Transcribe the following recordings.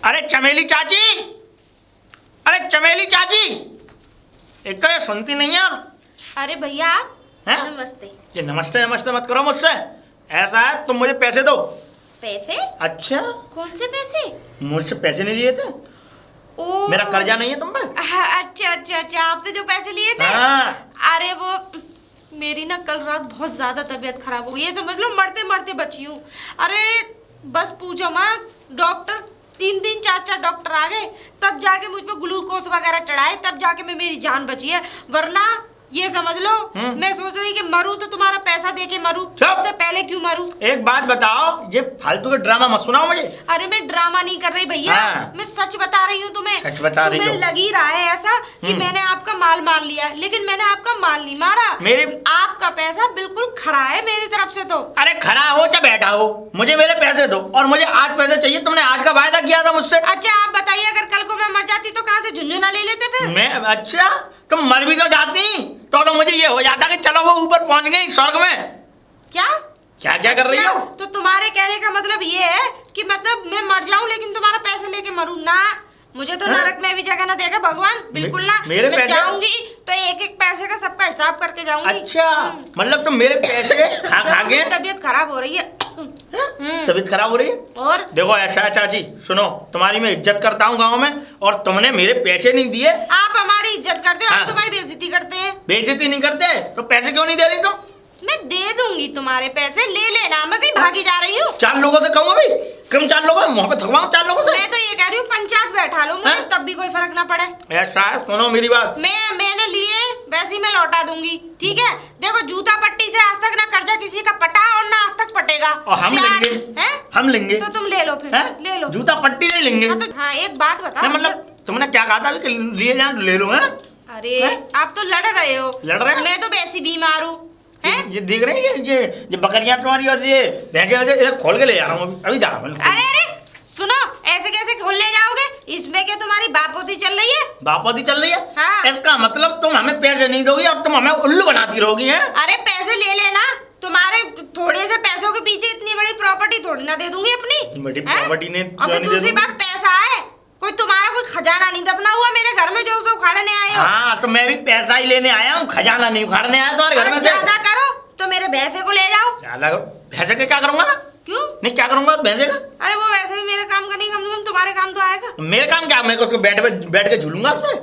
अरे चमेली चाची, अरे चमेली चाची, एक तो ये सुनती नहीं है यार। अरे भैया आप नमस्ते। ये नमस्ते नमस्ते मत करो मुझसे। ऐसा है तुम मुझे पैसे दो। पैसे? अच्छा, कौन से पैसे? मुझसे पैसे नहीं लिए थे? ओ मेरा कर्जा नहीं है तुम पे? अच्छा अच्छा अच्छा, आपसे जो पैसे लिए थे। हाँ। अरे वो मेरी ना कल रात बहुत ज्यादा तबीयत खराब हो गई, ये समझ लो मरते मरते बची हूँ। अरे बस पूछो मत, डॉक्टर 3 4 डॉक्टर आ गए तब जाके मुझ पे ग्लूकोज वगैरह चढ़ाए, तब जाके मेरी जान बची है, वरना ये समझ लो मैं सोच रही कि मरूं तो तुम्हारा पैसा देके मरूं, इससे पहले क्यों मरूं। एक बात बताओ, ये फालतू का ड्रामा मत सुनाओ मुझे। अरे मैं ड्रामा नहीं कर रही भैया, मैं सच बता रही हूँ तुम्हें। सच बता रही हो? तुम्हें लग ही रहा है ऐसा कि मैंने आपका माल मार लिया, लेकिन मैंने आपका माल नहीं मारा। आपका पैसा बिल्कुल खरा है मेरी तरफ से तो। अरे खरा हो चाहे बैठा हो, मुझे मेरे पैसे दो, और मुझे आज पैसे चाहिए। तुमने आज का वायदा किया था मुझसे। अच्छा आप बताइए, अगर कल को मैं मर जाती तो कहाँ से झुंझुना ले लेते फिर? मैं? अच्छा तुम मर भी तो जाती तो मुझे ये हो जाता कि चलो वो ऊपर पहुंच गई स्वर्ग में। क्या क्या क्या कर रही हो? तो तुम्हारे कहने का मतलब ये है कि मतलब मैं मर जाऊं लेकिन तुम्हारा पैसे लेके मरूं ना? मुझे तो नरक में भी जगह ना देगा भगवान, बिल्कुल ना। मैं जाऊंगी तो एक पैसे का सबका हिसाब करके जाऊंगी। अच्छा मतलब तुम मेरे पैसे खा के तबीयत खराब हो रही है। तबीयत खराब हो रही है? और देखो ऐसा है चाची, सुनो, तुम्हारी मैं इज्जत करता हूँ गाँव में, और तुमने मेरे पैसे नहीं दिए। आप हमारी इज्जत करते हो, हम तुम्हारी बेइज्जती करते हैं। बेइज्जती नहीं करते तो पैसे क्यों नहीं दे रही तुम? मैं दे दूंगी तुम्हारे पैसे, ले लेना। मैं कहीं भागी जा रही हूँ? 4 लोगों से कहूँ अभी? तुम 4 लोगों मोहब्बत थकवाऊं 4 लोगों से? मैं तो ये कह रही हूँ पंचायत बैठा लो मुझे, तब भी कोई फर्क ना पड़े। ऐसा है, सुनो मेरी बात। मैंने लिए वैसे ही मैं लौटा दूंगी, ठीक है? देखो जूता पट्टी से आज तक ना कर्जा किसी का पटा और ना आज तक पटेगा। और हम लेंगे, हम लेंगे। तो तुम ले लो फिर, ले लो। जूता पट्टी नहीं लेंगे। हाँ एक बात बताओ, मतलब तुमने क्या कहा था अभी कि लिए जाए तो ले लो? है अरे आप तो लड़ रहे हो। लड़ रहे हैं? मैं तो वैसी बीमार हूँ। ये देख रहे हैं ये बकरियां तुम्हारी, और ये भैंसे खोल के ले जा रहा हूँ अभी जा रहा हूँ। अरे सुनो, ऐसे कैसे खोल ले जाओगे? इसमें क्या तुम्हारी बापोती चल रही है? बापोती चल रही है? हाँ। इसका मतलब तुम हमें पैसे नहीं दोगी और तुम हमें उल्लू बनाती रहोगी। है अरे पैसे ले लेना, तुम्हारे थोड़े से पैसों के पीछे इतनी बड़ी प्रॉपर्टी थोड़ी ना दे दूंगी अपनी। बड़ी प्रॉपर्टी ने अभी दूसरी बात पैसा है, कोई तुम्हारा कोई खजाना नहीं दबना हुआ मेरे घर में जो उसे उखाड़ने आए हो। हाँ तो मैं भी पैसा ही लेने आया हूँ, खजाना नहीं उखाड़ने आया तुम्हारे घर में से। ज्यादा करो तो मेरे भैंसे को ले जाओ। ज्यादा करो? भैंसे का क्या करूंगा? क्यों नहीं क्या करूंगा भैंसे का? अरे वो वैसे भी मेरे काम का नहीं, कम से कम तुम्हारे काम तो आएगा। मेरे काम क्या? मैं उसको बैठ के झूलूंगा उसमें?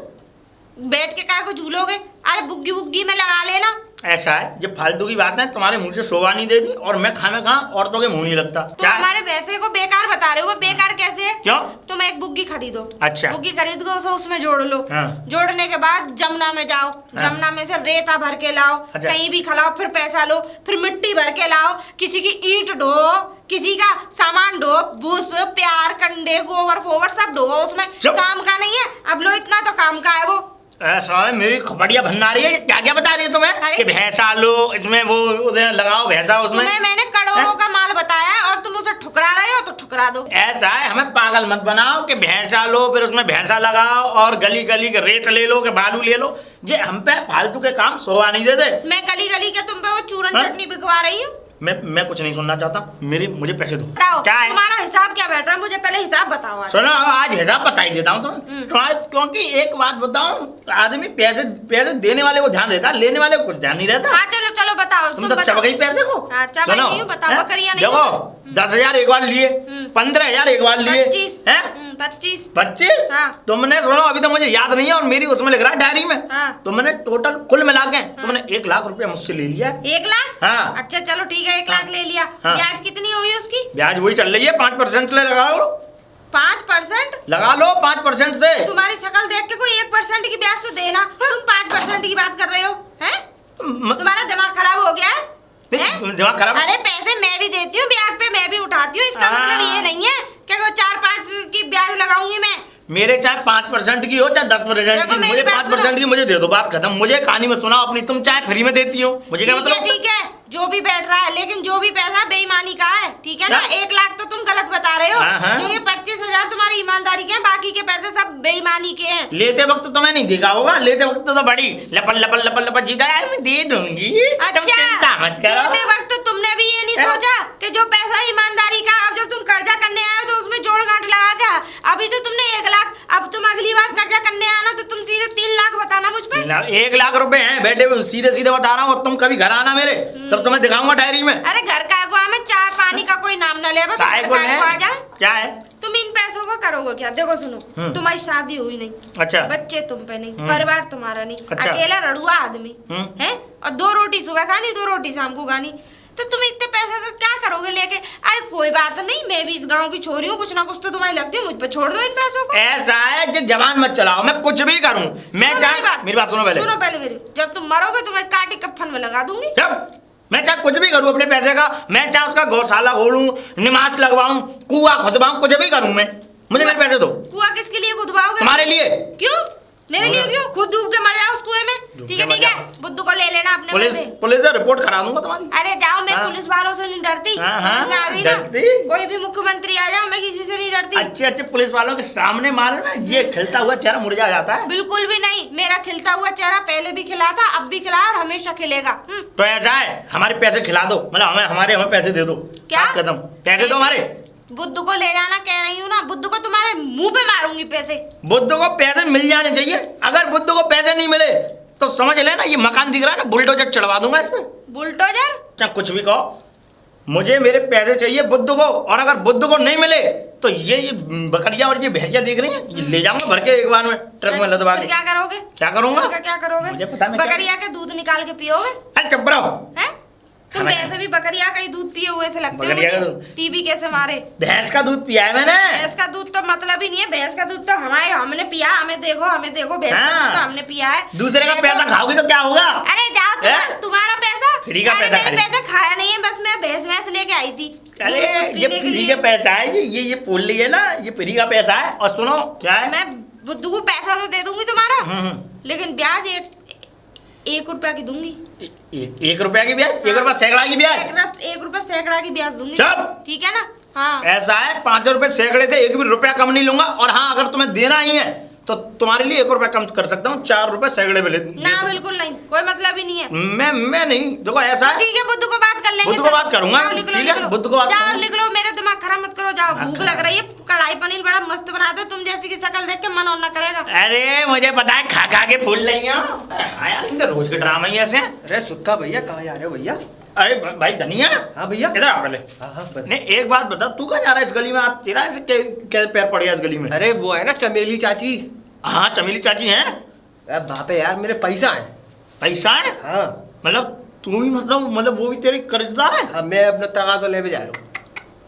बैठ के काय को झूलोगे? अरे बुग्गी बुग्गी में लगा लेना। ऐसा है, ये फालतू की बात है, तुम्हारे मुंह से शोभा नहीं देती, और मैं खाना खा औरतों के मुंह नहीं लगता। तो हमारे पैसे को बेकार बता रहे हो? वो बेकार कैसे है? क्यों? तुम एक बुग्गी खरीदो। अच्छा। बुग्गी खरीद के उसे उसमें जोड़ लो। हाँ। जोड़ने के बाद जमुना में जाओ। हाँ। जमुना में से रेता भर के लाओ। अच्छा। कहीं भी खलाओ, फिर पैसा लो, फिर मिट्टी भर के लाओ, किसी की ईंट ढो, किसी का सामान ढो, भूस प्यार कंडे गोबर फोबर सब ढो उसमें। काम का नहीं है, अब लो इतना तो काम का है वो। ऐसा है, मेरी खपड़िया भंडा रही है। क्या क्या बता रही है तुम्हें कि भैंसा लो, इसमें वो लगाओ भैंसा उसमें। तुम्हें मैंने करोड़ों का माल बताया और तुम उसे ठुकरा रहे हो, तो ठुकरा दो। ऐसा है, हमें पागल मत बनाओ कि भैंसा लो, फिर उसमें भैंसा लगाओ, और गली गली के रेत ले लो कि बालू ले लो। ये हम पे फालतू के काम शोभा नहीं देते। मैं गली गली के तुम पे वो चूरन चटनी बिकवा रही हूँ। मैं कुछ नहीं सुनना चाहता, मुझे पैसे दो। क्या है तुम्हारा हिसाब? क्या बैठ रहा है? मुझे पहले हिसाब बताओ। सुनो आज हिसाब बता ही देता हूँ तुम्हें, क्योंकि एक बात बताऊँ, आदमी पैसे देने वाले को ध्यान देता है, लेने वाले को ध्यान नहीं रहता। हाँ चलो चलो बताओ। तुम तो चबक गई पैसे को। हाँ चबक नहीं हूँ, बताओ बकरियां नहीं। देखो 10,000 एक बार लिए, 15,000 एक बार लिए, 25। हाँ। तुमने सुनो, अभी तो मुझे याद नहीं है, और मेरी उसमें लिख रहा है डायरी में। हाँ। तुमने टोटल कुल मिला के तुमने 1 लाख रुपया मुझसे ले लिया। 1 लाख? हाँ। अच्छा चलो ठीक है, 1 लाख ले लिया। हाँ। ब्याज कितनी हुई उसकी? ब्याज वही चल रही है, 5% ले लगाओ। 5% लगा लो 5% से। तुम्हारी शक्ल देख के कोई 1% की ब्याज तो देना। तुम 5% की बात कर रहे हो? हैं? तुम्हारा दिमाग खराब हो गया है? दिमाग खराब? अरे पैसे मैं भी देती हूँ, ब्याज पे मैं भी उठाती हूँ, इसका मतलब ये नहीं है कि 4-5 की ब्याज लगाऊंगी मैं। मेरे चाहे 5% की हो चाहे 10% की, मुझे 5% की मुझे दे दो, बात खत्म। मुझे कहानी मत सुनाओ अपनी, तुम चाहे फ्री में देती हो, मुझे क्या मतलब? ठीक है जो भी बैठ रहा है, लेकिन जो भी पैसा बेईमानी का है, ठीक है ना? 1 लाख तो तुम गलत बता रहे हो। जो ये 25,000 तुम्हारी ईमानदारी के हैं, बाकी के पैसे सब बेईमानी के हैं। लेते वक्त तो मैं नहीं देखा होगा, लेते वक्त तो बड़ी लपल लपल लपल लपल जीता है, मैं दे दूंगी। अच्छा, चिंता मत करो। लेते वक्त तो तुमने भी ये नहीं सोचा कि जो पैसा ईमानदारी का, अब जब तुम कर्जा करने आए हो तो उसमें जोड़ गांठ लगा क्या? अभी तो 1,00,000 रुपए हैं बेटे, सीधे सीधे बता रहा हूँ। तुम कभी घर आना मेरे, तब तुम्हें दिखाऊंगा डायरी में। अरे घर का को हमें चाय पानी का कोई नाम न ले, बस काय को ले? आ जा। क्या है? तुम इन पैसों को करोगे क्या? देखो सुनो, तुम्हारी शादी हुई नहीं, अच्छा, बच्चे तुम पे नहीं, परिवार तुम्हारा नहीं, अच्छा। अकेला रड़ुआ आदमी है, और 2 रोटी सुबह खानी 2 रोटी शाम को खानी, तो तुम इतने पैसे का क्या करोगे लेके? अरे कोई बात नहीं, मैं भी इस गांव की छोरी हूँ, कुछ ना कुछ तो तुम्हारी लगती है, मुझ पे छोड़ दो इन पैसों को। ऐसा है जो जबान मत चलाओ, मैं कुछ भी करूँ। मैं चाहे, मेरी बात सुनो पहले, सुनो पहले मेरी, जब तुम मरोगे तुम्हें काटी कफन में लगा दूंगी। जब मैं चाहे कुछ भी करूँ अपने पैसे का, मैं चाहे उसका गौशाला खोलूं, निमाज लगवाऊं, कुआं खुदवाऊं, कुछ भी करूँ मैं, मुझे मेरे पैसे दो। कुआं किसके लिए खुदवाओगे? तुम्हारे लिए। क्यों? मेरे लिए क्यों? खुद डूब के मर जाओ उस कुएं में। ठीक है, बुद्धू को ले लेना अपने पैसे। पुलिस से रिपोर्ट करा दूंगा तुम्हारी। अरे जाओ, मैं पुलिस वालों से नहीं डरती, समझ में आ गई ना? कोई भी मुख्यमंत्री आ जाओ, मैं किसी से नहीं डरती। अच्छे पुलिस वालों के सामने मालूम है ये खिलता हुआ चेहरा मुरझा जाता है। बिल्कुल भी नहीं, मेरा खिलता हुआ चेहरा पहले भी खिला था, अब भी खिला और हमेशा खिलेगा। तो ऐसा है, हमारे पैसे खिला दो, मतलब हमें पैसे दे दो। क्या कदम पैसे दो हमारे। बुद्धू को ले जाना कह रही हूँ ना, बुद्धू को तुम्हारे मुंह पे मारूंगी पैसे। बुद्धू को पैसे मिल जाने चाहिए, अगर बुद्धू को पैसे नहीं मिले तो समझ लेना ये मकान दिख रहा है ना, बुलडोजर चढ़वा दूंगा इसमें। बुलडोजर? चाहे कुछ भी कहो, मुझे मेरे पैसे चाहिए बुद्धू को, और अगर बुद्धू को नहीं मिले तो ये बकरियां और ये भैंसियां दिख रही हैं, ये ले जाऊंगा भर के एक बार में ट्रक में लदवा के। क्या करोगे? क्या करूंगा? क्या करोगे? मुझे पता है। बकरिया के दूध निकाल के पियोगे? अरे चुप रहो। हैं? तुम वैसे भी बकरिया का ही दूध पिए हुए से लगते हो बकरिया का मुझे। दूध? टीबी कैसे मारे? भैंस का दूध पिया है मैंने। भैंस का दूध तो मतलब ही नहीं है, भैंस का दूध तो हमने पिया, हमें देखो भैंस का दूध तो हमने पिया है। दूसरे का पैसा खाओगी तो क्या होगा? अरे जाओ, तुम्हारा पैसा फ्री का पैसा। मैंने पैसा खाया नहीं है, बस मैं भैंस लेके आई थी। अरे ये फ्री का पैसा है, ये बोल रही है ना, ये फ्री का पैसा है। और सुनो क्या है, मैं बुद्धू को पैसा तो दे दूंगी तुम्हारा, लेकिन ब्याज 1 रुपया की दूंगी। 1 रुपया की ब्याज? 1 रुपया सैकड़ा की ब्याज? 1 रुपया सैकड़ा की ब्याज दूंगी। ठीक है ना? हाँ ऐसा है, 5 रुपए सैकड़े से 1 भी रुपया कम नहीं लूंगा। और हाँ, अगर तुम्हें देना ही है तो तुम्हारे लिए 1 रुपया कम कर सकता हूँ, 4 रुपए सैकड़े में ना। बिल्कुल नहीं, कोई मतलब ही नहीं है। मैं नहीं, देखो ऐसा है। ठीक है, बुद्धू को बात कर लेंगे। बुद्धू को बात करूंगा, ठीक है? बुद्धू को बात जाओ लिख लो, मेरा दिमाग खराब मत करो, जाओ। भूख लग रही है, कढ़ाई पनीर बड़ा मस्त बनाते हो, तुम जैसी की शक्ल देख के मन और ना करेगा। अरे मुझे पता है, खा खा के फूल रही हो यार, इनका रोज के ड्रामा ही ऐसे। अरे सुक्का भैया, कहाँ जा रहे हो भैया? अरे भाई धनिया। हाँ भैया, इधर आ पहले। हाँ नहीं, एक बात बता, तू कहाँ जा रहा है इस गली में? आज तेरा ऐसे क्या पैर पड़ गया इस गली में? अरे वो है ना चमेली चाची। हाँ, चमेली चाची हैं। वहाँ पे यार मेरे पैसा है। पैसा है? हाँ मतलब तू ही मतलब वो भी तेरे कर्जदार है? हाँ, मैं अपना तगादा ले जा रहा हूँ।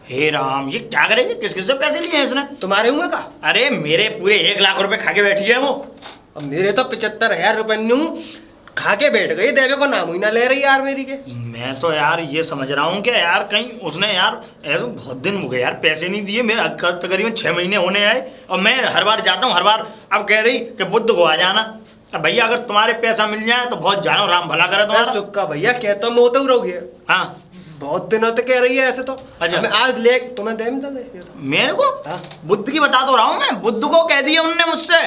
हे राम, ये क्या करेंगे? किस किस से पैसे लिए हैं इसने? तुम्हारे हुए का? अरे मेरे पूरे 1,00,000 रुपए खा के बैठी है वो। अब मेरे तो 75,000 रुपए न्यू खा के बैठ गई, देवे को नाम ही ना ले रही यार मेरी के। मैं तो यार ये समझ रहा हूँ कि यार कहीं उसने यार ऐसे बहुत दिन हो गए यार पैसे नहीं दिए। मेरे तकरीबन 6 महीने होने आए और मैं हर बार जाता हूँ, हर बार अब कह रही कि बुद्ध को आ जाना। अब भैया अगर तुम्हारे पैसा मिल जाए तो बहुत जानो, राम भला करे तुम्हारा। सुक्का भैया कहता मैं तो रहोगे। हाँ, बहुत दिनों तक कह रही है ऐसे तो। अच्छा, मैं आज ले तुम्हें दे मेरे को? हाँ? बुद्ध की बता तो रहा हूँ मैं, बुद्ध को कह दिया उनने मुझसे।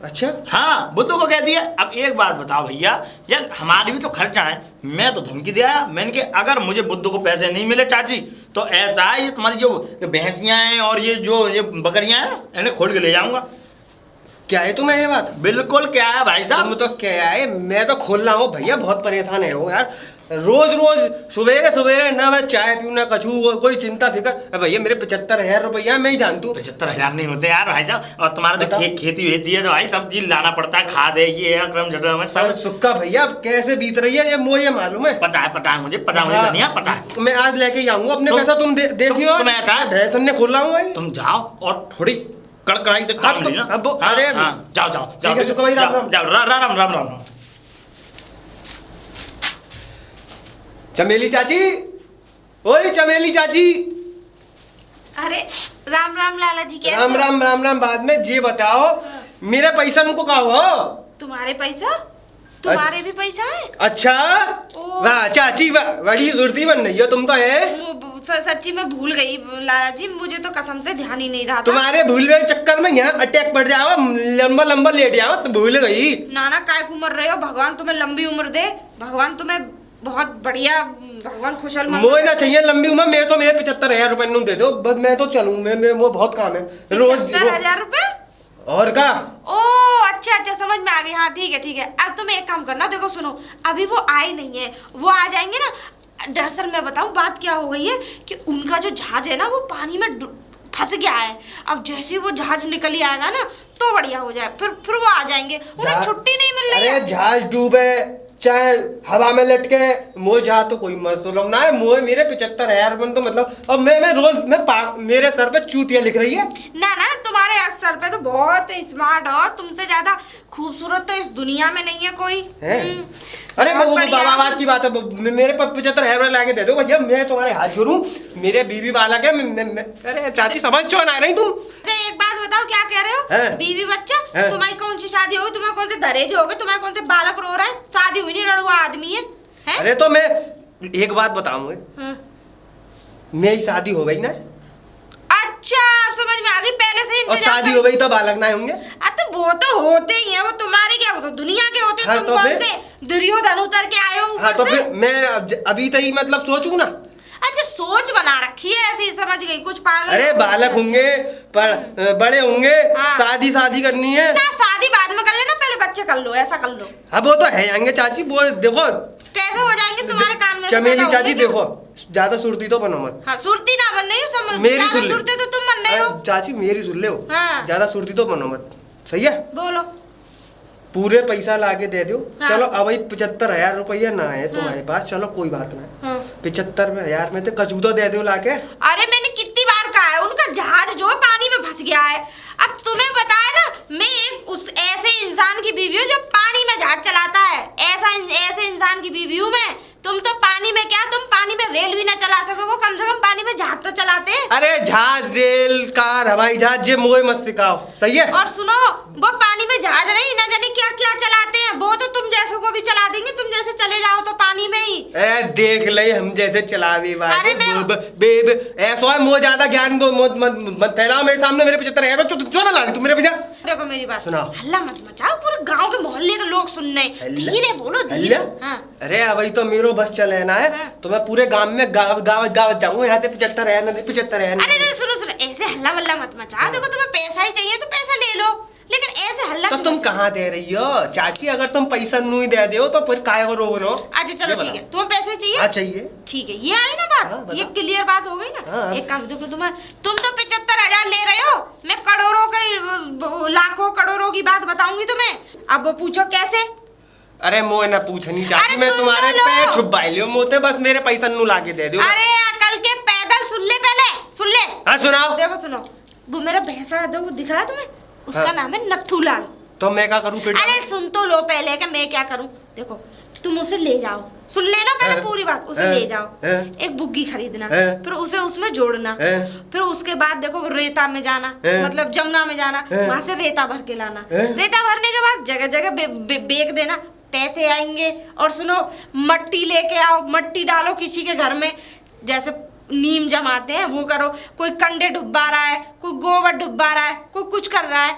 अच्छा हाँ, बुद्ध को कह दिया। अब एक बात बताओ भैया, यार हमारी भी तो खर्चा है। मैं तो धमकी दिया, मैंने कि अगर मुझे बुद्ध को पैसे नहीं मिले चाची तो ऐसा है, ये तुम्हारी जो भैंसियां हैं और ये बकरियां हैं इन्हें खोल के ले जाऊंगा। क्या है तुम्हें ये बात? बिल्कुल क्या है भाई साहब? तुम तो क्या है, मैं तो खोल रहा हूँ भैया, बहुत परेशान है हो यार। रोज रोज सुबह ना मैं चाय पीऊँ ना कछू, कोई चिंता फिकर। भैया मेरे 75,000 रुपया मैं ही जानता हूँ। 75,000 नहीं होते यार भाई साहब। और तुम्हारा तो खेती वेती है तो भाई सब चीज लाना पड़ता है, खाद है, ये है, सब। सुक्का भैया कैसे बीत रही है ये मुझे मालूम है। पता है मुझे धनिया पता है। तो मैं आज लेके जाऊंगा अपने पैसा, तुम देखियो। भैंस ने खोल रहा हूँ। तुम जाओ और थोड़ी कड़कड़ाई से काम लेना। अरे जाओ राम राम। चमेली चाची, ओए चमेली चाची। अरे राम राम लाला जी, कैसे? राम राम बाद में। जी बताओ मेरा पैसा उनको कहा हो? तुम्हारे पैसा? तुम्हारे भी पैसा है? अच्छा वाह चाची, वाह बड़ी सुरती बन रही हो तुम तो है। सच्ची मैं भूल गई लाला जी, मुझे तो कसम से ध्यान ही नहीं रहा था। तुम्हारे भूलने के चक्कर में यहाँ अटैक पड़ जाओ, लंबा लेट जाओ तो भूल गई। नाना काय उम्र रहे हो, भगवान तुम्हें लंबी उम्र दे, भगवान तुम्हें बहुत बढ़िया, भगवान खुशल मुझे ना चाहिए लंबी उम्र, मेरे तो मेरे 75,000 रुपए दे दो बस, मैं तो चलूँ। मैं वो बहुत काम है रोज। 75,000 रुपए? और का? ओ अच्छा अच्छा अच्छा समझ में आ गई। हाँ ठीक है। अब तुम एक काम करना, देखो सुनो, अभी वो आए नहीं है, वो आ जाएंगे ना। दरअसल मैं बताऊं बात क्या हो गई है कि उनका जो जहाज है ना वो पानी में फंस गया है। अब जैसे ही वो जहाज निकल ही आएगा ना तो बढ़िया हो जाए, फिर वो आ जाएंगे। उन्हें छुट्टी नहीं मिल रही है। अरे जहाज डूबे चाहे हवा में लटके, मोह जहा तो कोई मतलब ना है। मोह मेरे 75,000 मन तो मतलब, अब मैं रोज मेरे सर पे चूतिया लिख रही है ना। तुम्हारे सर पे तो बहुत स्मार्ट हो, तुमसे ज्यादा खूबसूरत तो इस दुनिया में नहीं है कोई है? अरे वो बात की बात है, मेरे 75,000 लाके दे दो भैया, मैं तुम्हारे हाथ जोड़ूं। मेरे बीवी बालक है, अरे चाची समझ क्यों ना रही तुम? अच्छा एक बात बताओ, क्या कह रहे हो? बीवी बच्चा? तुम्हारी कौन सी शादी होगी? तुम्हारे कौन से दहेज हो गए? तुम्हारे कौन से बालक रो रहे हैं? शादी हुई नहीं, लड़ुआ आदमी है? अरे तो मैं एक बात बताऊंगा, मेरी शादी हो गई ना। अच्छा अब समझ में आ गई, पहले से और शादी हो गई तो बालक ना होंगे? तो वो तो होते ही हैं, वो तुम्हारे क्या, वो तो दुनिया के होते हैं। तुम कौन से दुर्योधन उतर के आए हो ऊपर तो से? मैं अभी तो ही मतलब सोचूं ना। अच्छा सोच बना रखी है ऐसी, समझ गई, कुछ पागल। अरे बालक होंगे, बड़े होंगे, शादी करनी है ना। शादी बाद में कर लेना, पहले बच्चे कर लो, ऐसा कर लो। अब वो तो है आएंगे चाची, वो देखो कैसे हो जाएंगे तुम्हारे कान में? चमेली चाची देखो, ज्यादा सुरती तो बनो मत। हाँ सुरती ना बन रही हो, समझ मेरी ज्यादा सुन ले। सुरती तो तुम बन रहे हो। चाची मेरी सुन ले, ज्यादा सुरती तो बनो मत, सही है? बोलो। पूरे पैसा लाके दे दो। चलो अब 75,000 रुपया ना है तुम्हारे पास, चलो कोई बात ना। 75,000 में तो कचू तो दे दो लाके। अरे मैंने कितनी बार कहा है, उनका जहाज जो पानी में फंस गया है। अब तुम्हें पता है ना, मैं एक उस ऐसे इंसान की बीवी हूँ जो पानी में जहाज चलाता है। ऐसे इंसान की बीवी हूँ मैं। तुम तो पानी में क्या, तुम पानी में रेल भी ना चला सको, वो कम से कम पानी में जहाज तो चलाते हैं। अरे जहाज, रेल, कार, हवाई जहाज, ये मोह मत सिखाओ, सही है? और सुनो, वो पानी में जहाज नहीं, ना जाने क्या क्या चलाते हैं। वो तो तुम जैसों को भी चला देंगे, तुम जैसे चले जाओ तो पानी में ही। देख ले हम जैसे चलावी अरे ऐसा है, मोह ज्यादा ज्ञान को मत फैलाओ मेरे सामने। मेरे 75,000 जो ना लागे तुम मेरे पैसा। देखो मेरी बात सुनाओ। हल्ला मत मचाओ, पूरे गांव के मोहल्ले के लोग सुन रहे हैं। धीरे बोलो, धीरे। अरे अभी तो मेरो बस चले ना है, तो मैं पूरे गांव में गावत जाऊंगा। यहाँ से 75,000 अरे सुनो ऐसे हल्ला वल्ला मत मचाओ। देखो तुम्हें पैसा ही चाहिए तो पैसा ले लो, लेकिन ऐसे हल्ला तो तुम कहाँ दे रही हो चाची? अगर तुम पैसा नहीं दे दो तो फिर काय करो? अच्छा चलो ठीक है, तुम्हें पैसे चाहिए? हाँ चाहिए। ठीक है, ये आई ना बात, ये क्लियर बात हो गई ना। एक काम देखो, तुम तो 75,000 ले रहे हो, मैं करोड़ों की, लाखों करोड़ों की बात बताऊंगी तुम्हें। अब वो पूछो कैसे? अरे मोह ना पूछनी चाची, मैं तुम्हारे पे छुप लियो मोते, बस मेरे पैसा नु लाके दे दो। अरे कल के पैदल सुन ले, पहले सुन ले। हाँ सुनाओ। देखो सुनो, वो मेरा भैंसा है, वो दिख रहा है तुम्हें? उसका नाम है नथुलाल। तो मैं क्या करूं? अरे सुन तो लो पहले कि मैं क्या करूं। देखो तुम उसे ले जाओ, सुन लेना पहले पूरी बात। उसे ले जाओ, एक बुग्गी खरीदना, फिर उसे उसमें जोड़ना, फिर उसके बाद देखो रेता में जाना, मतलब जमुना में जाना, वहां से रेता भर के लाना। रेता भरने के बाद जगह जगह बेच देना, पैसे आएंगे। और सुनो, मट्टी लेके आओ, मट्टी डालो किसी के घर में, जैसे नीम जमाते हैं वो करो। कोई कंडे डुबा रहा है, कोई गोबर डुबा रहा है, कोई कुछ कर रहा है।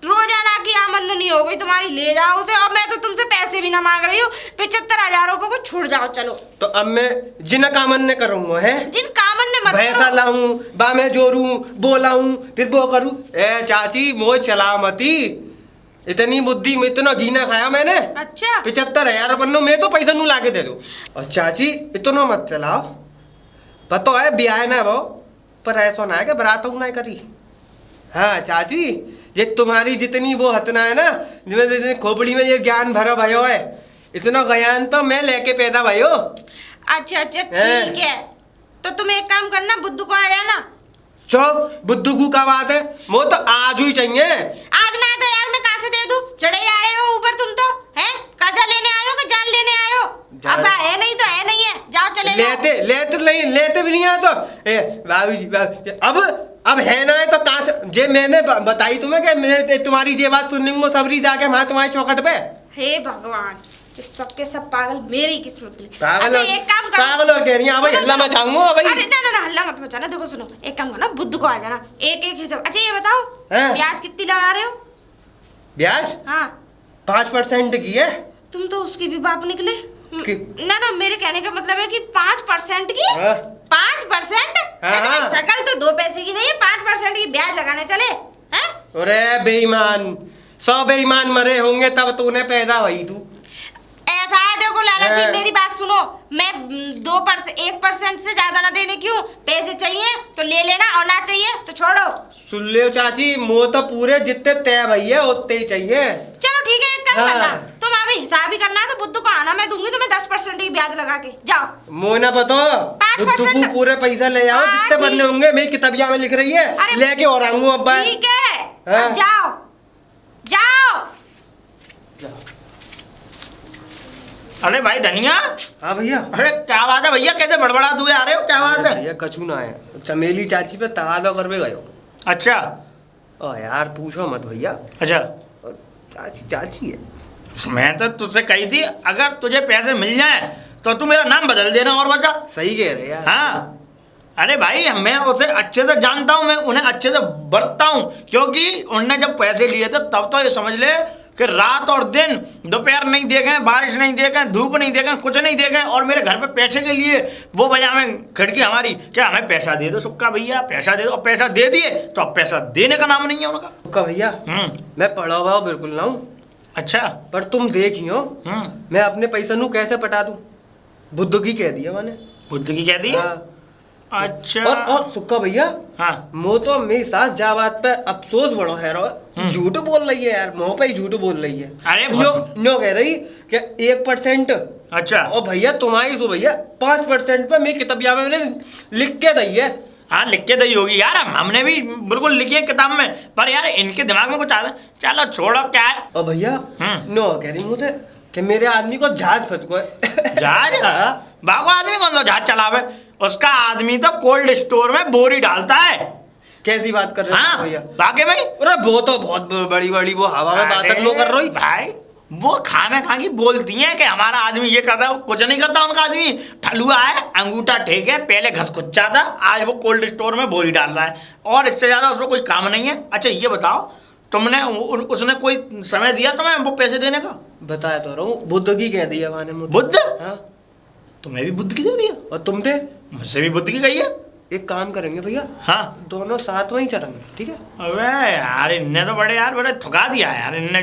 रोजाना की आमदनी हो गई तुम्हारी, ले जाओ उसे। और मैं तो तुमसे पैसे भी ना मांग रही हूँ, 75,000 रुपए को छोड़ जाओ। चलो तो अब मैं जिन कामन ने करूंगा है, जिन कामन ने मत भैंसा लाऊं, बा मैं जोड़ूं, बोलाऊं, फिर वो करूं। ए चाची मोह सलामती, इतनी बुद्धि में इतना घीना खाया मैंने। अच्छा 75,000 रुपये मैं तो पैसा नू लाके दे दूं। और चाची इतना मत चलाओ, पता है ब्याह ना वो, पर ऐसा ना है कि बरातों नहीं करी। हाँ चाची, ये तुम्हारी जितनी वो हतना है ना, जितनी खोपड़ी में ये ज्ञान भरा भयो है, इतना ज्ञान तो मैं लेके पैदा भयो। अच्छा ठीक है, तो तुम एक काम करना, बुद्धू को आ जाना। चौक बुद्धू को का बात है, वो तो आज ही चाहिए। आज ना तो यार मैं कहाँ से दे दूं? चढ़े आ रहे हो ऊपर तुम तो, हैं? कर्जा लेने आए हो कि जान लेने आए हो? अब है नहीं तो है नहीं है, जाओ चले जाओ। लेते भी नहीं है तो बाबूजी अब है ना है तो कहाँ से? जे मैंने बताई तुम्हें कि मैं तुम्हारी ये बात सुननी हूँ सबरी जाके वहां तुम्हारे चौखट पे। हे भगवान, सबके सब पागल मेरी किस्मत में। पागल। अच्छा एक काम करो, पागल और कह रही हैं भाई, हल्ला मचाऊंगा भाई। अरे ना हल्ला मत मचाना। देखो सुनो, एक काम करना, बुद्ध को आ जाना, एक हिसाब। अच्छा ये बताओ, ब्याज कितनी लगा रहे हो? ब्याज? हाँ 5% की है। तुम तो उसके भी बाप निकले। ना मेरे कहने का मतलब है कि 5% की। 5%? शकल तो 2 पैसे की नहीं है, 5% की ब्याज लगाने चले हैं? अरे बेईमान, 100 बेईमान मरे होंगे तब तूने पैदा हुई तू। ऐसा है देखो लाला जी, हाँ। मेरी बात सुनो। मैं 1% से ज्यादा ना देने क्यों, पैसे चाहिए तो ले लेना और ना चाहिए तो छोड़ो। सुन ले चाची, मुँह तो पूरे जितने तय भैया उतने ही चाहिए। चलो ठीक है, एक काम हाँ। करना, तुम अभी हिसाब ही करना है तो बुद्धू को आना, मैं दूंगी तुम्हें 10% ही ब्याज लगा के। जाओ। मुँह ना बतो, 5% बुद्धू को पूरे पैसा ले आओ हाँ, जितने ठीक। बनने होंगे। मेरी किताबिया में लिख रही है, अरे, लेके और आऊंगा अब्बा। ठीक है, हाँ। अब जाओ जाओ। अरे भाई धनिया, हाँ भैया। अरे क्या बात है भैया, कैसे बड़बड़ा हुए आ रहे हो, क्या बात है? भैया कछु ना है, चमेली चाची पे तगादा करवे गयो। अच्छा ओ यार पूछो मत भैया, अच्छा, चाची चाची है। मैं तो तुझसे कही थी अगर तुझे पैसे मिल जाए तो तू मेरा नाम बदल देना और बचा। सही कह रहे यार। हाँ अरे भाई, मैं उसे अच्छे से जानता हूँ, मैं उन्हें अच्छे से बरतता हूँ, क्योंकि उनने जब पैसे लिए थे तब तो ये समझ ले कि रात और दिन, दोपहर नहीं देखे, बारिश नहीं देखे, धूप नहीं देखे, कुछ नहीं देखे, और मेरे घर पे पैसे के लिए वो भैया में खिड़की हमारी, क्या हमें पैसा दे दो सुक्का भैया, पैसा दे दो, और पैसा दे दिए तो अब पैसा देने का नाम नहीं है उनका। सुक्का भैया मैं पढ़ा हुआ बिल्कुल ना हूँ, अच्छा पर तुम देखियो मैं अपने पैसा नू कैसे पटा दूं। बुद्ध की कह दिया मैंने। बुद्ध की कह दी? हाँ। अच्छा। और सुक्का भैया, हाँ मो तो मेरी सास जा बात पे अफसोस बड़ो है रो, झूठ बोल रही है यार, मुँह पे ही झूठ बोल रही है। अरे नो कह रही कि 1%। अच्छा। और भैया तुम्हारी सो भैया 5% पे मेरी किताबिया में मैंने लिख के दी है। हाँ लिख के दी होगी यार, हमने भी बिल्कुल लिखी है किताब में, पर यार इनके दिमाग में कुछ आता। चलो छोड़ो, क्या है। और भैया नो कह रही मुझे कि मेरे आदमी को जहाज फंस गए। जहाज? बाको आदमी कौन सा जहाज चलावे? उसका आदमी तो कोल्ड स्टोर में बोरी डालता है। कैसी बात कर रहे हो हाँ भैया? बाकी भाई, अरे वो तो बहुत बड़ी बड़ी वो हवा में बातें लो कर रही भाई, वो खामे खा की बोलती हैं कि हमारा आदमी ये करता है, कुछ नहीं करता उनका आदमी। ठलुआ है, अंगूठा ठीक है, पहले घसकुच्चा था, आज वो कोल्ड स्टोर में बोरी डाल रहा है, और इससे ज्यादा उसमें कोई काम नहीं है। अच्छा ये बताओ, तुमने उसने कोई समय दिया तुम्हें वो पैसे देने का? बताया तो रहा हूँ, बुद्ध की कह दिया मैंने मुझे। बुद्ध? हाँ। तुम्हें भी बुद्ध की दे दिया? और तुम थे? मुझसे भी बुद्ध की गई है। एक काम करेंगे भैया, हाँ दोनों साथ में ही चलेंगे, ठीक है? अबे यार, इनने तो बड़े थुका दिया यार इनने,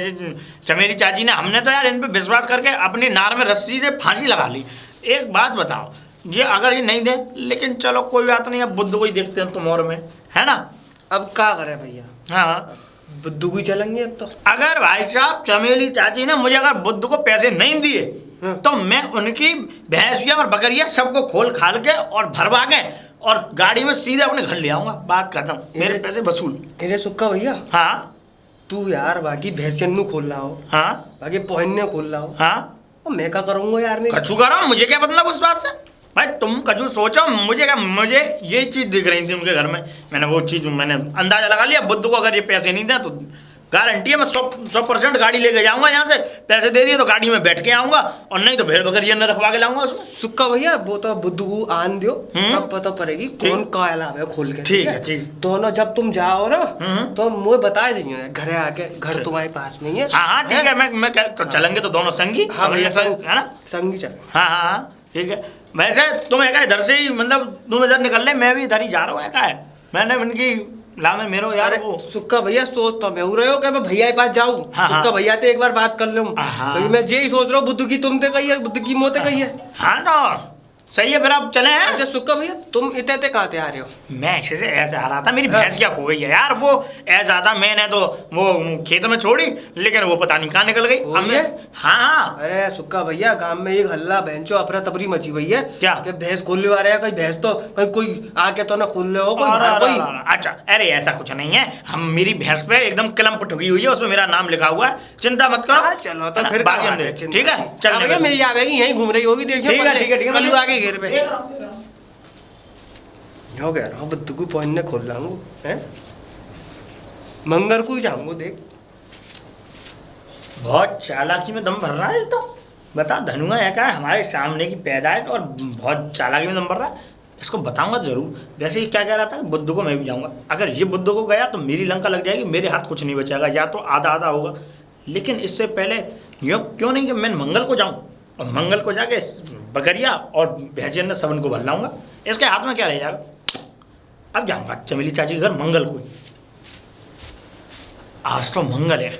चमेली चाची ने। हमने तो यार इन पे विश्वास करके अपनी नार में रस्सी से फांसी लगा ली। एक बात बताओ, ये अगर ये नहीं दे, लेकिन चलो कोई बात नहीं, अब बुद्ध को ही देखते हैं तुम और में, है ना? अब क्या करें भैया? हाँ बुद्ध को ही चलेंगे अब तो। अगर भाई साहब चमेली चाची ने मुझे अगर बुद्ध को पैसे नहीं दिए तो मैं उनकी भैंसिया और बकरियां सबको खोल खाल के और भरवा के और गाड़ी में सीधे अपने घर ले आऊंगा। बात खत्म, मेरे पैसे वसूल। तेरे सुक्का भैया, हाँ तू यार बाकी भैंसियन खोल रहा हो, हाँ बाकी पहनने खोल रहा हो, हाँ, और मैं क्या करूंगा यार? नहीं कछु करो, मुझे क्या मतलब उस बात से? भाई तुम कछु सोचो, मुझे क्या, मुझे ये चीज दिख रही थी उनके घर में, मैंने वो चीज मैंने अंदाजा लगा लिया। बुद्ध को अगर ये पैसे नहीं दे तो गारंटी है मैं 100% गाड़ी लेके जाऊंगा यहाँ से। पैसे दे दिए तो गाड़ी में बैठ के आऊंगा, और नहीं तो भेड़ बकरिया ने रखवा के लाऊंगा उसमें। सुक्का भैया वो तो बुद्ध को आन दियो, तब पता पड़ेगी कौन का अलावा है खोल के। ठीक है ठीक। दोनों जब तुम जाओ ना तो मुझे बता दीजिए, घर आके, घर तुम्हारे पास में ही है। हाँ हाँ ठीक है, मैं तो चलेंगे तो दोनों संगी। हाँ भैया, है ना? संगी चल। हाँ हाँ हाँ ठीक है। वैसे तुम एक इधर से ही, मतलब तुम इधर निकल ले, मैं भी इधर ही जा रहा हूँ। क्या है, मैंने उनकी लामे मेरो यार वो। सुक्का भैया सोच तो मैं रहे हो कि मैं भैया के पास जाऊँ। हाँ, सुक्का भैया से एक बार बात कर लूँ, हाँ। मैं यही सोच रहा हूँ, बुद्ध की तुम ते कही है, बुद्ध की मोते कही है। हाँ तो सही है, फिर आप चले हैं। अच्छा सुक्का भैया, तुम इतने कहाँ से आ रहे हो? मैं ऐसे से ऐसे आ रहा था, मेरी भैंस क्या खो गई है यार। वो ऐसा था, मैंने तो वो खेत में छोड़ी, लेकिन वो पता नहीं कहाँ निकल गई। वो अब ये? हाँ हाँ। अरे सुक्का भैया, गांव में एक हल्ला बहनचो अफरा तफरी मची हुई है। क्या? कि भैंस खोलने आ रहा है, कहीं भैंस तो कहीं कोई आके तो ना खोल ले हो कोई बाहर कोई। अच्छा, अरे ऐसा कुछ नहीं है, हम मेरी भैंस पे एकदम कलम ठुकी हुई है, उसमें मेरा नाम लिखा हुआ है, चिंता मत करो। चलो तो फिर बाकी हम ठीक है, चल भैया मिल जाएगी, यहीं घूम रही होगी, देखियो ठीक है ठीक है ठीक है, कल आगे घेर पे देख रहा हूँ। हो गया रहा बुद्ध को पहनने खोल लाऊंगा, हैं मंगर को ही जाऊंगा। देख बहुत चालाकी में दम भर रहा है तो। बता, धनुआ है क्या, हमारे सामने की पैदाइश और बहुत चालाकी में दम भर रहा है। इसको बताऊंगा जरूर। वैसे ही क्या कह रहा था, बुद्ध को मैं भी जाऊंगा। अगर ये बुद्ध को गया तो मेरी लंका लग जाएगी, मेरे हाथ कुछ नहीं बचेगा, या तो आधा आधा होगा। लेकिन इससे पहले यूँ क्यों नहीं कि मैं मंगल को जाऊँ, और मंगल को जाके बकरिया और भैंसियन सबन को भर लाऊंगा। इसके हाथ में क्या रह जाएगा। अब जाऊंगा चमेली चाची के घर मंगल को ही। आज तो मंगल है,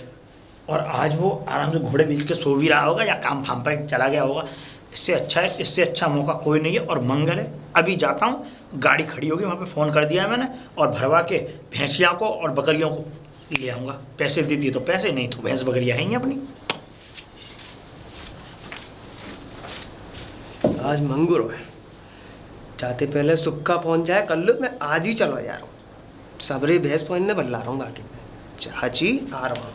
और आज वो आराम से घोड़े बेच के सो भी रहा होगा या काम फाम पर चला गया होगा। इससे अच्छा मौका कोई नहीं है और मंगल है। अभी जाता हूँ, गाड़ी खड़ी होगी वहाँ पे, फ़ोन कर दिया है मैंने, और भरवा के भैंसिया को और बकरियों को ले आऊँगा। पैसे दे दिए तो पैसे, नहीं तो भैंस बकरियाँ हैं ही अपनी। आज मंगुर है, जाते पहले सुक्का पहुंच जाए कल मैं आज ही चलो यार। सबरे भैंस पहुंचने बल्ला रहा हूँ बाकी में। चाची आ रहा हूँ।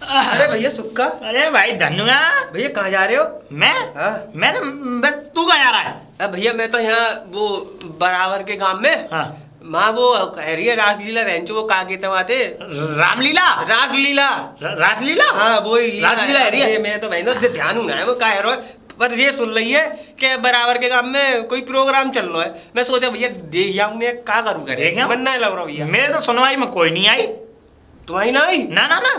अरे भैया सुक्का। अरे भाई धनुआ, भैया कहाँ जा रहे हो? मैं हाँ? मैं तो बस, तू कहाँ जा रहा है? अब भैया मैं तो यहाँ वो बराबर के गांव में। हाँ। माँ वो कह रही है रासलीला बहन वो कहा के तवाते। रामलीला, रासलीला, रासलीला। हाँ वो ही रासलीला है ये। मैं तो बहनों ध्यान होना है वो कह रहा है, पर ये सुन रही है कि बराबर के गांव में कोई प्रोग्राम चल रहा है। मैं सोचा भैया देख आऊँ, क्या करूँ करे, मन नहीं लग रहा भैया। मेरे तो सुनवाई में कोई नहीं आई। तुम्हारी ना आई? ना ना ना,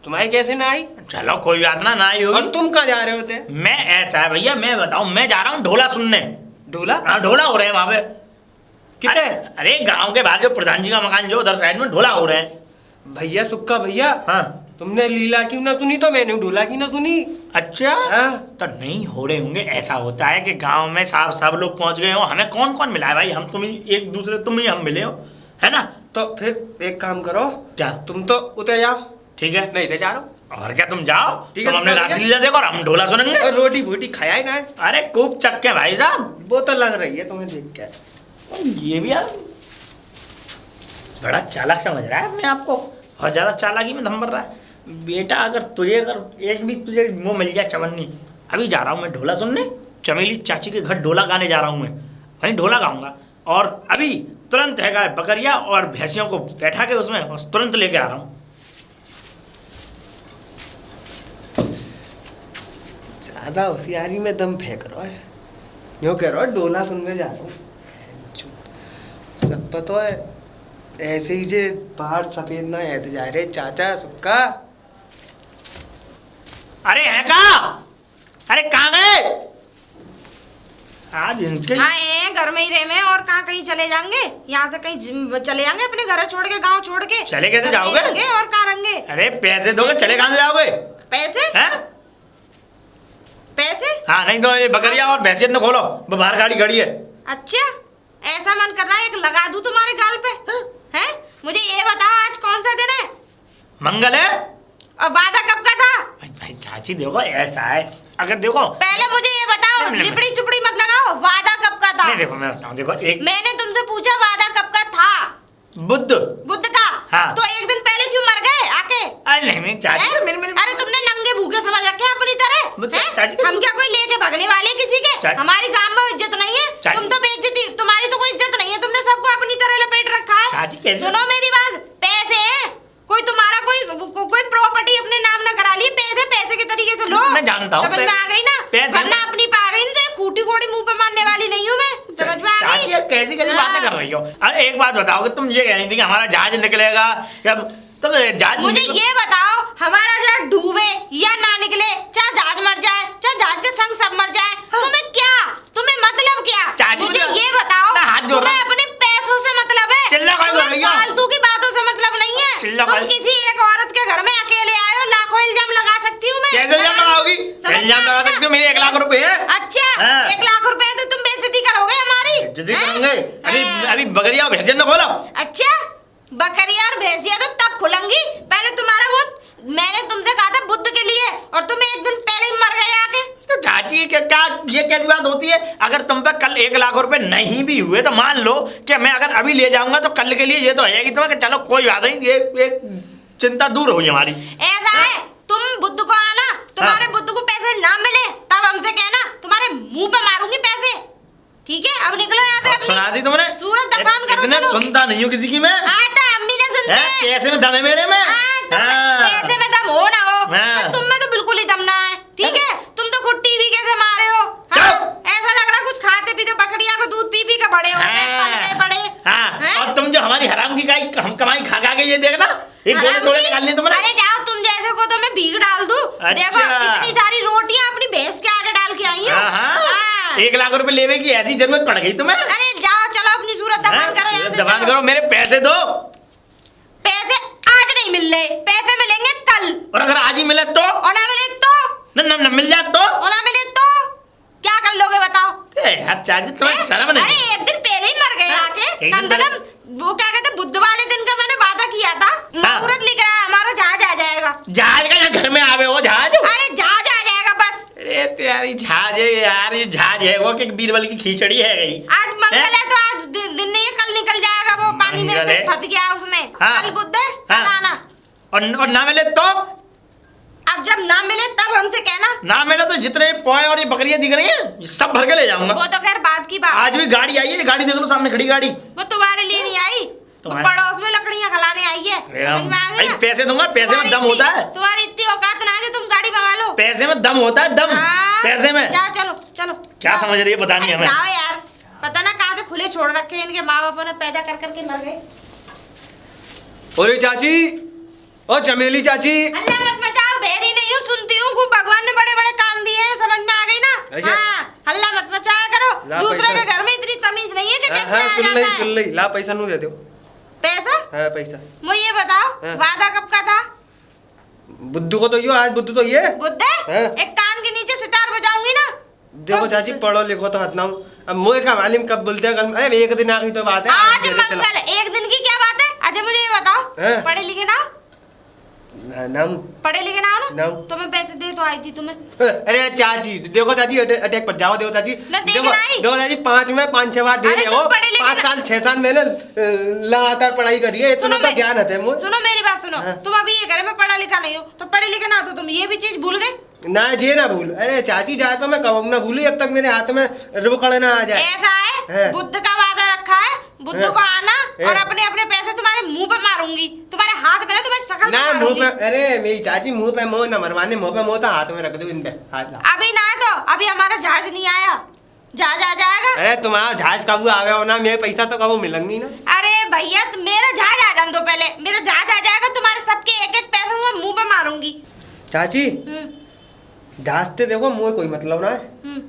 तुम्हारी कैसे ना आई? चलो कोई बात ना, ना आई होगी। और तुम कहाँ जा रहे होते? मैं ऐसा है भैया, मैं बताऊं, मैं जा रहा हूँ ढोला सुनने। ढोला? हाँ ढोला हो रहे हैं वहाँ पे। कितने? अरे गांव के बाहर जो प्रधान जी का मकान जो उधर साइड में ढोला हो रहे हैं। भैया सुक्का भैया, हाँ तुमने लीला क्यों ना सुनी तो मैंने ढोला की ना सुनी। अच्छा। हाँ? तो नहीं हो रहे होंगे। ऐसा होता है कि गांव में सब लोग पहुंच गए हो, हमें कौन कौन मिला है भाई? हम तुम ही एक दूसरे, तुम ही हम मिले हो, है ना? तो फिर एक काम करो, क्या? तुम तो उतर जाओ। ठीक है, मैं इधर जा रहा हूँ। और क्या, तुम जाओ, ठीक है, तुम हमने सुना भैया। रासलीला देखो और हम ढोला सुनेंगे। और रोटी भूटी खाया ही ना है। अरे खूब चक्के भाई साहब। वो तो लग रही है तुम्हें देख के। और ये भी यार बड़ा चालाक समझ रहा है अपने आप को, और ज्यादा चालाकी में दम भर रहा है। बेटा अगर एक भी तुझे मुंह मिल जाए चवन्नी, अभी जा रहा हूँ मैं ढोला सुनने, चमेली चाची के घर ढोला गाने जा रहा हूँ मैं, वहीं ढोला गाऊंगा। और अभी तुरंत है बकरिया और भैंसियों को बैठा के उसमें और तुरंत लेके आ रहा हूँ। ज्यादा होशियारी में दम फेंक रहा है। यूँ कह रहा है डोला सुनने जा रहा हूँ। सब पता है ऐसे ही जे बाहर सफेद ना ऐसे जा रहे चाचा सुक्का। अरे है का, अरे कहाँ गए आज इनके? हाँ घर में ही रहे में, और कहाँ कहीं चले जाएंगे? यहाँ से कहीं चले जाएंगे अपने घर छोड़ के, गांव छोड़ के? चले कैसे जाओगे? और कहाँ रहेंगे? अरे पैसे दोगे, चले कहाँ से जाओगे? पैसे हैं? पैसे? हाँ नहीं तो ये बकरिया और भैंसियत न खोलो, बाहर गाड़ी खड़ी है। अच्छा ऐसा मन कर रहा है एक लगा दूं तुम्हारे गाल पे? हैं? मुझे ये बताओ आज कौन सा दिन है? मंगल है। और वादा कब का था? भाई चाची देखो ऐसा है, अगर देखो पहले मुझे ये बताओ, नहीं, लिपड़ी चुपड़ी मत लगाओ, वादा कब का था? नहीं देखो मैं बताऊं, देखो एक मैंने तुमसे पूछा वादा कब का था? बुद्ध का। हाँ। तो एक दिन पहले क्यों मर गए आके? अरे नहीं चाची, अरे तुमने नंगे भूखे समझ रखे हैं अपनी तरह? चाची हम क्या कोई लेके भगने वाले किसी के? हमारी गांव में इज्जत नहीं है, तुम तो बेइज्जती, तुम्हारी तो कोई इज्जत नहीं है, तुमने सबको अपनी तरह लपेट रखा है। चाची कैसे? सुनो मेरी बात, पैसे हैं, कोई तुम्हारा कोई प्रॉपर्टी अपने नाम ना करा ली, पैसे के तरीके से लो। मैं जानता हूँ, समझ में आ गई ना? वरना अपनी पा गई ना, खूटी कोड़ी मुंह पे मारने वाली नहीं हूँ मैं, समझ में आ गई? चाची कैसी कैसी बातें कर रही हो? अरे एक बात बताओ कि तुम ये कह रही थी कि हमारा जहाज निकलेगा जब, तुम जहाज मुझे ये बताओ, हमारा जहाज डूबे या ना निकले, चाहे जहाज मर जाए, चाहे जहाज के संग सब मर जाए, तुम्हें क्या, तुम्हें मतलब क्या? मुझे ये बताओ, तुम्हें अपने पैसों से मतलब है, तुम्हें फालतू की बातों से मतलब नहीं है। तुम किसी एक औरत के घर में अकेले आए हो, लाखों इल्जाम लगा सकती हूँ मैं। कैसे इल्जाम लगाओगी? इल्जाम लगा सकती हो, मेरे 1 लाख रुपए है। अच्छा 1 लाख रुपए तो तुम बेइज्जती करोगे हमारी? बेइज्जती करेंगे? अभी बकरिया और भैंसिया न खोलो। अच्छा बकरिया और भैंसिया तो तब खुलेंगी, पहले तुम्हारा वो, मैंने तुमसे कहा था बुद्ध के लिए, और तुम एक दिन पहले ही मर गए आके। तो चाची क्या ये कैसी बात होती है? अगर तुम पे कल 1 लाख रुपए नहीं भी हुए तो मान लो कि मैं अगर अभी ले जाऊंगा तो कल के लिए ये तो हो जाएगी तुम्हें कि चलो कोई बात नहीं, ये चिंता दूर हुई हमारी। ऐसा है, तुम बुद्ध को आना, तुम्हारे बुद्ध को पैसे ना मिले तब हमसे कहना, तुम्हारे मुंह पे मारूंगी पैसे, ठीक है? अब निकलो यहाँ से, सुना दी तुमने? सूरत दफान करो। इतने सुनता नहीं हूँ किसी की मैं। अम्मी ने सुनते हैं। कैसे में दम है मेरे में? पैसे में दम हो ना हो, तुम में तो बिल्कुल ही दम ना है, ठीक है? तुम तो खुद टीवी कैसे मारे हो? ऐसा लग रहा कुछ खाते पीते बकरिया को दूध पी के बड़े हो गए, पल गए बड़े। और तुम जो हमारी हराम की हम कमाई खा के ये देखना, एक गोले थोड़े निकाल ली तुमने। अरे जाओ, तुम जैसे को तो मैं भीख डाल दूं। देखो इतनी सारी रोटियां अपनी भैंस के आगे डाल के आई हूँ। 1 लाख रुपए लेने की ऐसी जरूरत पड़ गई तुम्हें? अरे जाओ, चलो अपनी सूरत दफन करो, दफन करो, मेरे पैसे दो। पैसे आज नहीं मिल रहे, पैसे मिलेंगे कल। और अगर आज ही मिले तो? और ना मिले तो? न मिल जाए तो? और ना मिले तो क्या कर लोगे बताओ? यार चाची तुम्हें शर्म नहीं? अरे एक दिन पहले ही मर गए आके, कम से कम वो क्या कहते बुध वाले दिन का मैंने वादा किया था, मुहूर्त लिख रहा है हमारा, जहाज आ जाएगा। जहाज का? घर में आवे हो जहाज? अरे जहाज आ जाएगा बस। अरे तेरी जहाज है यार, ये जहाज है वो कि बीरबल की खिचड़ी है गई। आज मंगल है तो आज दिन नहीं है, कल निकल जाएगा वो पानी में से फंस गया उसमें। कल बुध है, कल आना। और ना मिले तो? अब जब ना मिले तब हमसे कहना। ना मिले तो जितने पोए और ये बकरियां दिख रही हैं ये सब भर के ले जाऊंगा। वो तो खैर बात की बात। आज भी गाड़ी आई है, गाड़ी देख लो सामने खड़ी गाड़ी। वो तुम्हारे लिए नहीं आई, वो पड़ोस में लकड़ियां खलाने आई है। समझ में आ गया ना? पैसे दूंगा, पैसे में दम होता है। तुम्हारी इतनी औकात ना है जो तुम गाड़ी मंगा लो। पैसे में दम होता है, दम पैसे में। जाओ चलो चलो। क्या समझ रही है पता नहीं हमें। जाओ यार, पता ना कहाँ से खुले छोड़ रखे हैं, इनके माँ बापों ने पैदा कर करके मर गए। अरे चाची, ओ चमेली चाची। अल्लाह मत मचाओ, भेरी नहीं हूँ, सुनती हूँ खूब, भगवान ने बड़े बड़े काम दिए हैं, समझ में आ गई ना? अच्छा। हाँ, अल्लाह मत मचाया करो। दूसरे के घर में इतनी तमीज नहीं है कि कैसे आ जाता है। सुन ली, ला पैसा नू दे दो। पैसा? हाँ पैसा। मुझे ये बताओ, वादा कब का था? बुद्धू को तो यो, आज बुद्धू तो ये बुद्धे? एक कान के नीचे सितार बजाऊंगी ना। देखो चाची, पढ़ो लिखो तो हथ ना हो। अब मुझे का मालूम कब बोलते हैं, कल अरे एक दिन आ गई तो बात है। आज मंगल, एक दिन की क्या बात है? अच्छा मुझे ये बताओ, पढ़े लिखे ना? नाम पढ़े लिखे ना हो ना? नाम। तो मैं पैसे दे तो आई थी तुम्हें। अरे चाची देखो चाची, अटैक पर जाओ। देखो चाची, देखो चाची, 5 में 5-6 बार दे रहे हो। 5 साल 6 साल मैंने लगातार पढ़ाई करी है, इतना तो ज्ञान है मुझे। सुनो मेरी बात सुनो, तुम अभी ये करे मैं पढ़ा लिखा नहीं हूँ, तो पढ़े लिखे ना तो तुम ये भी चीज भूल गए ना? ये ना भूल। अरे चाची जाए तो मैं कब ना भूलू, जब तक मेरे हाथ में रुपड़ ना आ जाए। ऐसा है, बुद्ध का वादा रखा है, बुद्ध को आना और अपने अपने पैसे तुम्हारे मुंह पे मारूंगी, तुम्हारे हाथ पे ना, तुम्हारी शकल पे ना मुंह मारूंगी। पे। अरे मेरी चाची मुंह पे मोह ना मरवाने, मुंह पे मोह तो हाथ में रख दो, इन पे हाथ ला। अभी ना तो अभी हमारा जहाज नहीं आया, जहाज आ जाएगा। अरे तुम्हारा जहाज कब आवे हो ना, मेरे पैसा तो कब मिलेंगी ना। अरे भैया मेरा जहाज आ जाने दो पहले, मेरा जहाज आ जाएगा, तुम्हारे सबके एक एक पैसे मैं मुंह पे मारूंगी। चाची जहाज से देखो मुझे कोई मतलब ना है। हम्म।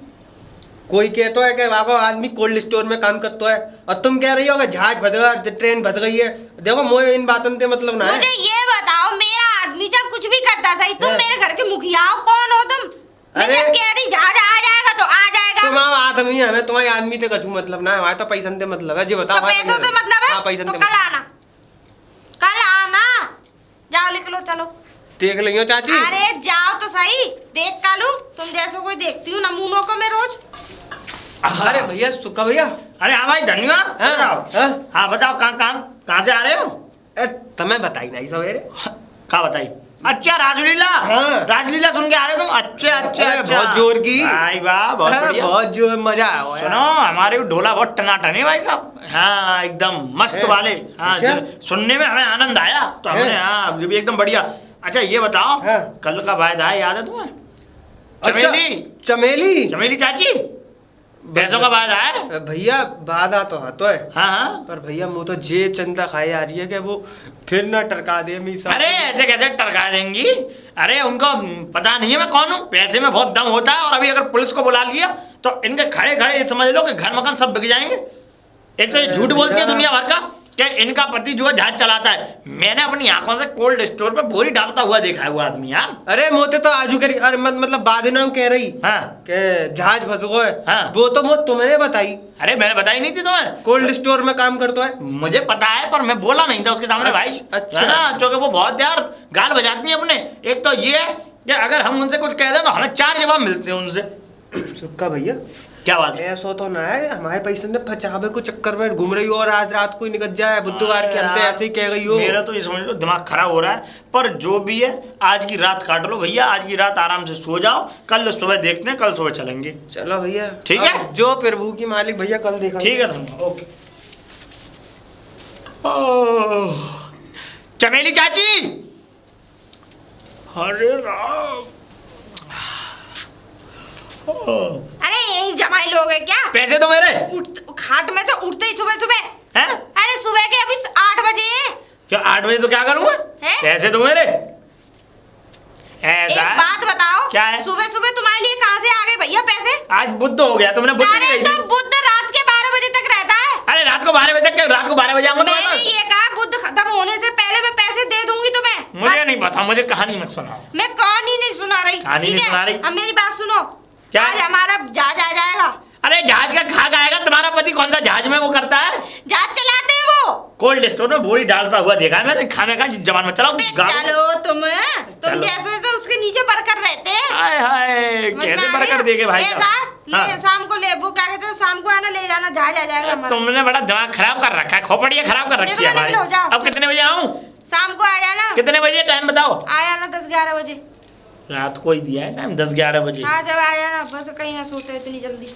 कोई कहतो है कि वाको आदमी कोल्ड स्टोर में काम करता है, और तुम कह रही हो कि जहाज भज गया, ट्रेन भज गई है। देखो मुझे इन बातों से मतलब ना है। मुझे ये बताओ, मेरा आदमी जब कुछ भी करता सही, तुम मेरे घर के मुखिया हो, कौन हो तुम? मैं जब कह रही जहाज आ जाएगा तो आ जाएगा। तुम्हारा आदमी है, हमें तुम्हारे आदमी से कछु मतलब ना है, हमारे तो पैसा से मतलब है। जी बताओ, तो पैसों से मतलब है? हाँ, पैसा तो से कल आना, कल आना, जाओ लिख लो चलो। देख लेंगे चाची। अरे जाओ तो सही, देख का लूं, तुम जैसे कोई देखती हूँ नमूनों को मैं रोज। अरे भैया सुक्का भैया। अरे हाँ भाई धन्यवाद। हाँ बताओ, कहाँ से आ रहे हो? तुम्हें बताई नहीं सवेरे। कहाँ बताई? अच्छा राजलीला। हाँ। राजलीला सुन के आ रहे हो तुम? अच्छा अच्छा अच्छा, बहुत जोर की। भाई वाह, बहुत बढ़िया, बहुत जोर, मजा आया। सुनो हमारे ढोला बहुत टनाटन है भाई साहब। हाँ एकदम मस्त वाले। हाँ सुनने में हमें आनंद आया, तो हमने हाँ भी एकदम बढ़िया। अच्छा ये बताओ, कल का वायदा है, याद है तुम्हें? चमेली चमेली चमेली चाची, पैसों का वायदा है भैया। वादा तो हाथों है। हाँ हाँ, पर भैया मुँह तो जे चिंता खाई आ रही है कि वो फिर ना टरका दे मीसा। अरे ऐसे कैसे टरका देंगी? अरे उनको पता नहीं है मैं कौन हूँ, पैसे में बहुत दम होता है। और अभी अगर पुलिस को बुला लिया तो इनके खड़े खड़े समझ लो कि घर मकान सब बिक जाएंगे। एक तो ये झूठ बोलती है दुनिया भर का कि इनका पति जो है जहाज चलाता है। मैंने अपनी आंखों से कोल्ड स्टोर पे बोरी डालता हुआ देखा है वो आदमी यार। अरे मोते तो आजू करी, अरे मतलब बाद ना कह रही हाँ के जहाज फंस गो है। हाँ। वो तो मुझे तुमने बताई। अरे मैंने बताई नहीं थी तुम्हें? कोल्ड स्टोर में काम करता है, मुझे पता है, पर मैं बोला नहीं था उसके सामने भाई। अच्छा हाँ, क्योंकि वो बहुत यार गाल बजाती है अपने। एक तो ये है कि अगर हम उनसे कुछ कह दें तो हमें 4 जवाब मिलते हैं उनसे। सुक्का भैया क्या बात है? ऐसा तो ना है हमारे पैसे ने फचावे को चक्कर में घूम रही हो और आज रात को ही निकल जाए, बुधवार के अंत ऐसे ही कह गई हो। मेरा तो ये समझ लो दिमाग खराब हो रहा है। पर जो भी है आज की रात काट लो भैया, आज की रात आराम से सो जाओ, कल सुबह देखते हैं, कल सुबह चलेंगे। चलो भैया ठीक है, जो प्रभु की मालिक भैया कल देखा। ठीक है धन्यवाद, ओके। चमेली चाची, अरे राम, अरे यही जमाई लोग है क्या? पैसे तो मेरे खाट में से उठते ही सुबह सुबह हैं? अरे सुबह के अभी 8 बजे हैं। क्या 8 बजे तो क्या करूँगा? पैसे तो मेरे। एक बात बताओ, क्या है? सुबह सुबह तुम्हारे लिए कहाँ से आ गए भैया पैसे? आज बुध हो गया, तुमने बुध नहीं गई थी? तो बुध रात के 12 बजे तक रहता है। अरे रात को 12 बजे तक? रात को 12 बजे आऊंगा। मैंने ये कहा बुध खत्म होने से पहले मैं पैसे दे दूंगी तुम्हें। अब मुझे कहानी मत सुनाओ। मैं कहानी नहीं सुना रही। कहानी ठीक नहीं है? सुना रही? अब मेरी बात सुनो। क्या? आज हमारा जहाज आ जाएगा। अरे जहाज का खा आएगा? तुम्हारा पति कौन सा जहाज में वो करता है? जहाज चलाते हैं वो। कोल्ड स्टोर में बोरी डालता हुआ देखा है मैंने, खाने का जवान में चलाओ। चलो तुम चलो। जैसे तो उसके नीचे बरकर रहते हैं। हाय हाय, कैसे बरकर देखे भाई साहब? ले शाम को ले, वो क्या कहते हैं, शाम को आना ले जाना, जहाज आ जाएगा हमारा। तुमने बड़ा दिमाग खराब कर रखा है, खोपड़ियाँ खराब कर रखी है हमारी। निकलो, जाओ। अब कितने बजे आऊँ? शाम को आ जाना। कितने बजे टाइम बताओ? आ जाना 10-11 बजे। रात को ही दिया है टाइम, 10-11 बजे। हाँ जब आ जाना, बस कहीं ना सोते इतनी जल्दी।